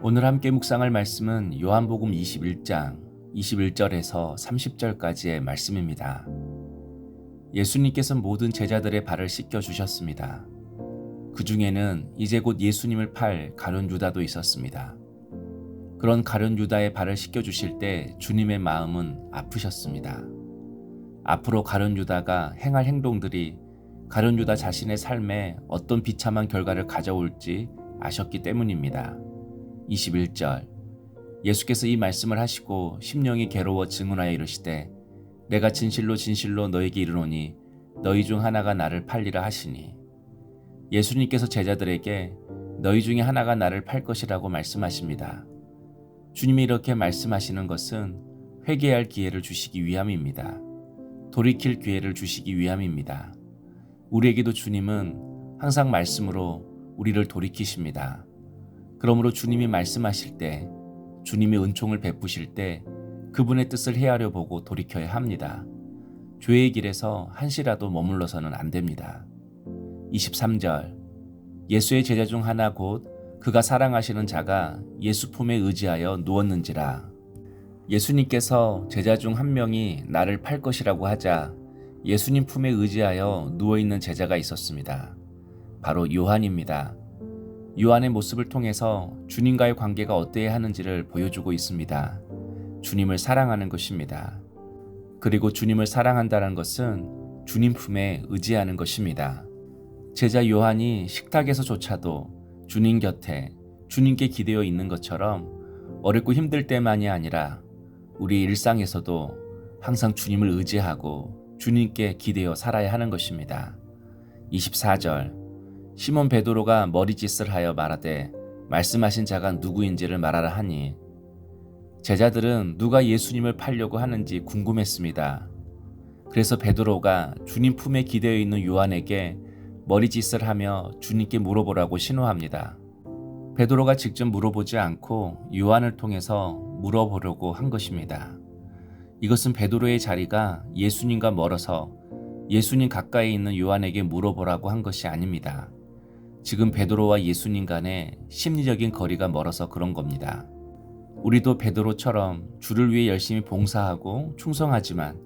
오늘 함께 묵상할 말씀은 요한복음 21장 21절에서 30절까지의 말씀입니다. 예수님께서 모든 제자들의 발을 씻겨 주셨습니다. 그 중에는 이제 곧 예수님을 팔 가룟 유다도 있었습니다. 그런 가룟 유다의 발을 씻겨 주실 때 주님의 마음은 아프셨습니다. 앞으로 가룟 유다가 행할 행동들이 가룟 유다 자신의 삶에 어떤 비참한 결과를 가져올지 아셨기 때문입니다. 21절 예수께서 이 말씀을 하시고 심령이 괴로워 증언하여 이르시되 내가 진실로 진실로 너에게 이르노니 너희 중 하나가 나를 팔리라 하시니, 예수님께서 제자들에게 너희 중에 하나가 나를 팔 것이라고 말씀하십니다. 주님이 이렇게 말씀하시는 것은 회개할 기회를 주시기 위함입니다. 돌이킬 기회를 주시기 위함입니다. 우리에게도 주님은 항상 말씀으로 우리를 돌이키십니다. 그러므로 주님이 말씀하실 때, 주님이 은총을 베푸실 때 그분의 뜻을 헤아려 보고 돌이켜야 합니다. 죄의 길에서 한시라도 머물러서는 안 됩니다. 23절 예수의 제자 중 하나 곧 그가 사랑하시는 자가 예수 품에 의지하여 누웠는지라. 예수님께서 제자 중 한 명이 나를 팔 것이라고 하자 예수님 품에 의지하여 누워있는 제자가 있었습니다. 바로 요한입니다. 요한의 모습을 통해서 주님과의 관계가 어때야 하는지를 보여주고 있습니다. 주님을 사랑하는 것입니다. 그리고 주님을 사랑한다는 것은 주님 품에 의지하는 것입니다. 제자 요한이 식탁에서조차도 주님 곁에 주님께 기대어 있는 것처럼 어렵고 힘들 때만이 아니라 우리 일상에서도 항상 주님을 의지하고 주님께 기대어 살아야 하는 것입니다. 24절 시몬 베드로가 머리짓을 하여 말하되 말씀하신 자가 누구인지를 말하라 하니, 제자들은 누가 예수님을 팔려고 하는지 궁금했습니다. 그래서 베드로가 주님 품에 기대어 있는 요한에게 머리짓을 하며 주님께 물어보라고 신호합니다. 베드로가 직접 물어보지 않고 요한을 통해서 물어보려고 한 것입니다. 이것은 베드로의 자리가 예수님과 멀어서 예수님 가까이 있는 요한에게 물어보라고 한 것이 아닙니다. 지금 베드로와 예수님 간의 심리적인 거리가 멀어서 그런 겁니다. 우리도 베드로처럼 주를 위해 열심히 봉사하고 충성하지만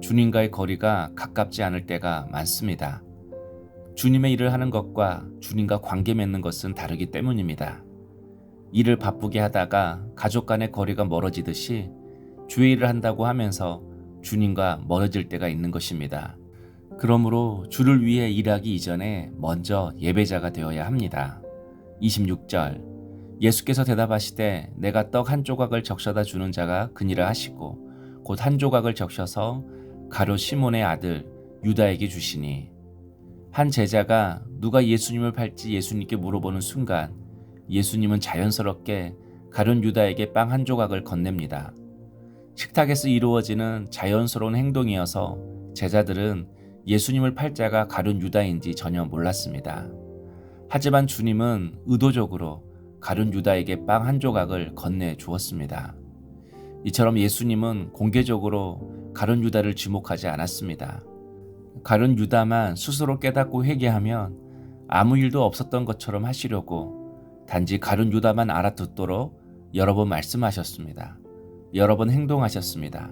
주님과의 거리가 가깝지 않을 때가 많습니다. 주님의 일을 하는 것과 주님과 관계 맺는 것은 다르기 때문입니다. 일을 바쁘게 하다가 가족 간의 거리가 멀어지듯이 주의 일을 한다고 하면서 주님과 멀어질 때가 있는 것입니다. 그러므로 주를 위해 일하기 이전에 먼저 예배자가 되어야 합니다. 26절 예수께서 대답하시되 내가 떡 한 조각을 적셔다 주는 자가 그니라 하시고 곧 한 조각을 적셔서 가룟 시몬의 아들 유다에게 주시니, 한 제자가 누가 예수님을 팔지 예수님께 물어보는 순간 예수님은 자연스럽게 가룟 유다에게 빵 한 조각을 건넵니다. 식탁에서 이루어지는 자연스러운 행동이어서 제자들은 예수님을 팔 자가 가룟 유다인지 전혀 몰랐습니다. 하지만 주님은 의도적으로 가룟 유다에게 빵 한 조각을 건네 주었습니다. 이처럼 예수님은 공개적으로 가룟 유다를 지목하지 않았습니다. 가룟 유다만 스스로 깨닫고 회개하면 아무 일도 없었던 것처럼 하시려고 단지 가룟 유다만 알아듣도록 여러 번 말씀하셨습니다. 여러 번 행동하셨습니다.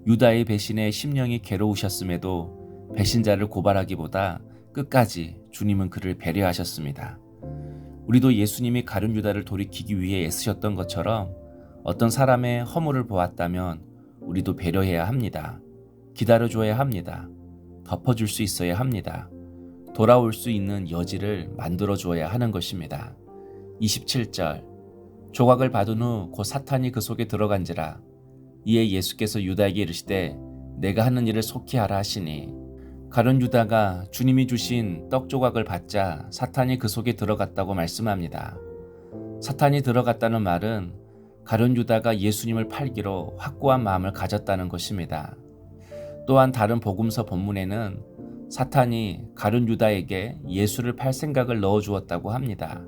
유다의 배신에 심령이 괴로우셨음에도 배신자를 고발하기보다 끝까지 주님은 그를 배려하셨습니다. 우리도 예수님이 가룟 유다를 돌이키기 위해 애쓰셨던 것처럼 어떤 사람의 허물을 보았다면 우리도 배려해야 합니다. 기다려줘야 합니다. 덮어줄 수 있어야 합니다. 돌아올 수 있는 여지를 만들어주어야 하는 것입니다. 27절 조각을 받은 후 곧 사탄이 그 속에 들어간지라. 이에 예수께서 유다에게 이르시되 내가 하는 일을 속히 하라 하시니, 가룟 유다가 주님이 주신 떡 조각을 받자 사탄이 그 속에 들어갔다고 말씀합니다. 사탄이 들어갔다는 말은 가룟 유다가 예수님을 팔기로 확고한 마음을 가졌다는 것입니다. 또한 다른 복음서 본문에는 사탄이 가룟 유다에게 예수를 팔 생각을 넣어주었다고 합니다.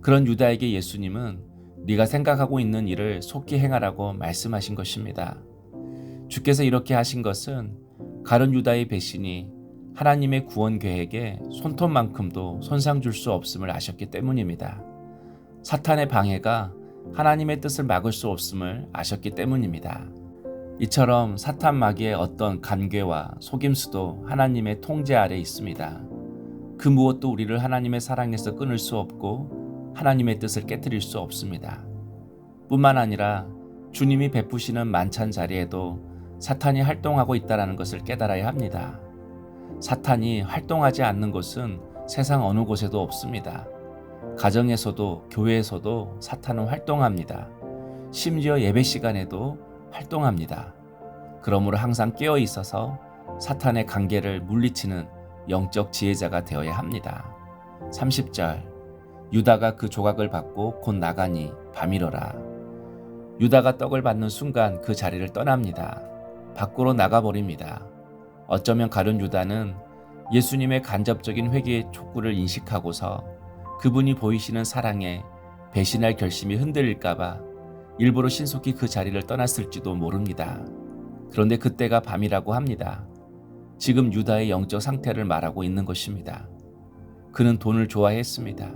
그런 유다에게 예수님은 네가 생각하고 있는 일을 속히 행하라고 말씀하신 것입니다. 주께서 이렇게 하신 것은 가룟 유다의 배신이 하나님의 구원 계획에 손톱만큼도 손상 줄 수 없음을 아셨기 때문입니다. 사탄의 방해가 하나님의 뜻을 막을 수 없음을 아셨기 때문입니다. 이처럼 사탄 마귀의 어떤 간괴와 속임수도 하나님의 통제 아래 있습니다. 그 무엇도 우리를 하나님의 사랑에서 끊을 수 없고 하나님의 뜻을 깨트릴 수 없습니다. 뿐만 아니라 주님이 베푸시는 만찬 자리에도 사탄이 활동하고 있다는 것을 깨달아야 합니다. 사탄이 활동하지 않는 곳은 세상 어느 곳에도 없습니다. 가정에서도 교회에서도 사탄은 활동합니다. 심지어 예배 시간에도 활동합니다. 그러므로 항상 깨어 있어서 사탄의 관계를 물리치는 영적 지혜자가 되어야 합니다. 30절 유다가 그 조각을 받고 곧 나가니 밤이러라. 유다가 떡을 받는 순간 그 자리를 떠납니다. 밖으로 나가버립니다. 어쩌면 가룟 유다는 예수님의 간접적인 회개의 촉구를 인식하고서 그분이 보이시는 사랑에 배신할 결심이 흔들릴까봐 일부러 신속히 그 자리를 떠났을지도 모릅니다. 그런데 그때가 밤이라고 합니다. 지금 유다의 영적 상태를 말하고 있는 것입니다. 그는 돈을 좋아했습니다.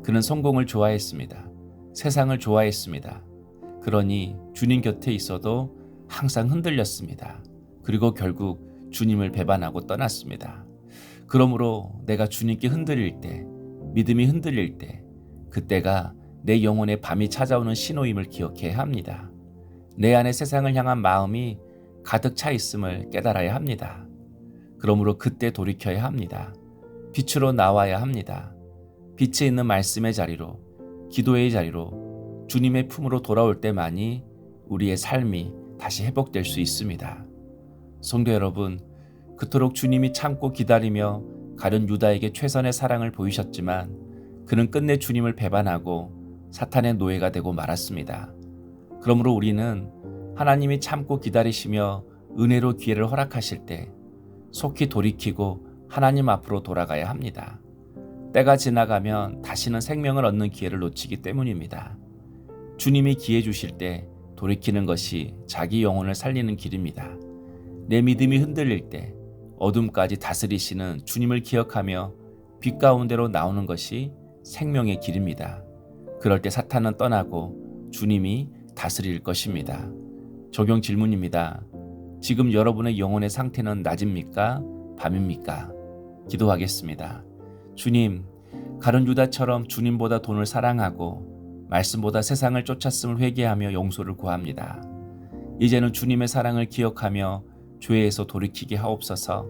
그는 성공을 좋아했습니다. 세상을 좋아했습니다. 그러니 주님 곁에 있어도 항상 흔들렸습니다. 그리고 결국 주님을 배반하고 떠났습니다. 그러므로 내가 주님께 흔들릴 때, 믿음이 흔들릴 때, 그때가 내 영혼에 밤이 찾아오는 신호임을 기억해야 합니다. 내 안에 세상을 향한 마음이 가득 차 있음을 깨달아야 합니다. 그러므로 그때 돌이켜야 합니다. 빛으로 나와야 합니다. 빛에 있는 말씀의 자리로, 기도의 자리로, 주님의 품으로 돌아올 때만이 우리의 삶이 다시 회복될 수 있습니다. 성도 여러분, 그토록 주님이 참고 기다리며 가룟 유다에게 최선의 사랑을 보이셨지만 그는 끝내 주님을 배반하고 사탄의 노예가 되고 말았습니다. 그러므로 우리는 하나님이 참고 기다리시며 은혜로 기회를 허락하실 때 속히 돌이키고 하나님 앞으로 돌아가야 합니다. 때가 지나가면 다시는 생명을 얻는 기회를 놓치기 때문입니다. 주님이 기회 주실 때 돌이키는 것이 자기 영혼을 살리는 길입니다. 내 믿음이 흔들릴 때 어둠까지 다스리시는 주님을 기억하며 빛 가운데로 나오는 것이 생명의 길입니다. 그럴 때 사탄은 떠나고 주님이 다스릴 것입니다. 적용 질문입니다. 지금 여러분의 영혼의 상태는 낮입니까? 밤입니까? 기도하겠습니다. 주님, 가룟 유다처럼 주님보다 돈을 사랑하고 말씀보다 세상을 쫓았음을 회개하며 용서를 구합니다. 이제는 주님의 사랑을 기억하며 죄에서 돌이키게 하옵소서.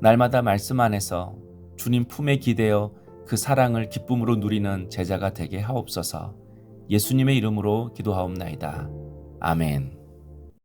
날마다 말씀 안에서 주님 품에 기대어 그 사랑을 기쁨으로 누리는 제자가 되게 하옵소서. 예수님의 이름으로 기도하옵나이다. 아멘.